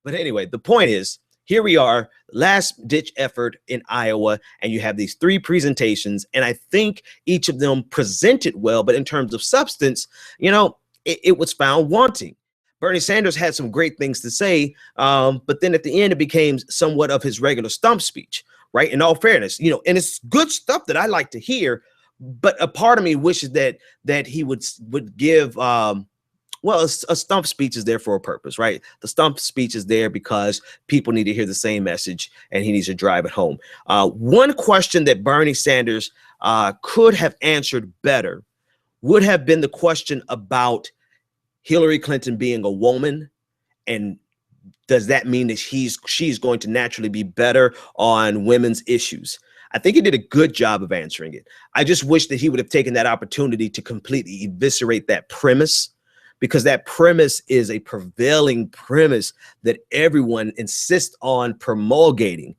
But anyway, the point is, here we are, last ditch effort in Iowa, and you have these three presentations, and I think each of them presented well, but in terms of substance, it was found wanting. Bernie Sanders had some great things to say, but then at the end, it became somewhat of his regular stump speech, right? In all fairness, and it's good stuff that I like to hear, but a part of me wishes that he would give. Well, a stump speech is there for a purpose, right? The stump speech is there because people need to hear the same message, and he needs to drive it home. One question that Bernie Sanders could have answered better would have been the question about Hillary Clinton being a woman, and does that mean that she's going to naturally be better on women's issues? I think he did a good job of answering it. I just wish that he would have taken that opportunity to completely eviscerate that premise, because that premise is a prevailing premise that everyone insists on promulgating.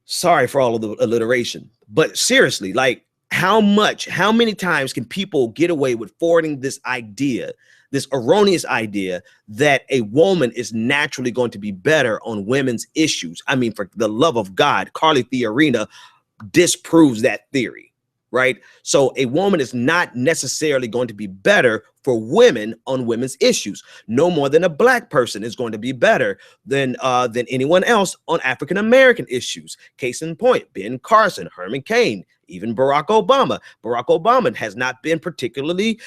Sorry for all of the alliteration, but seriously, like how many times can people get away with forwarding this idea, this erroneous idea that a woman is naturally going to be better on women's issues? I mean, for the love of God, Carly Fiorina disproves that theory, right? So a woman is not necessarily going to be better for women on women's issues, no more than a Black person is going to be better than anyone else on African American issues. Case in point, Ben Carson, Herman Cain, even Barack Obama. Barack Obama has not been particularly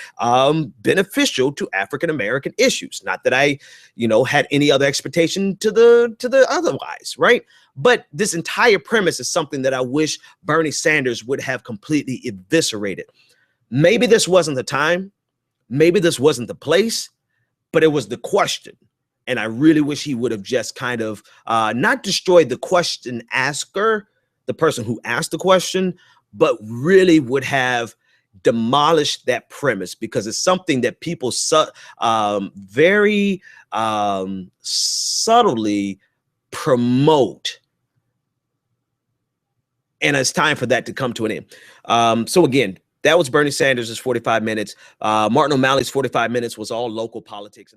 beneficial to African American issues. Not that I, had any other expectation to the otherwise, right? But this entire premise is something that I wish Bernie Sanders would have completely eviscerated. Maybe this wasn't the time. Maybe this wasn't the place, but it was the question. And I really wish he would have just kind of not destroyed the question asker, the person who asked the question, but really would have demolished that premise, because it's something that people very subtly promote. And it's time for that to come to an end. So again, that was Bernie Sanders' 45 minutes. Martin O'Malley's 45 minutes was all local politics.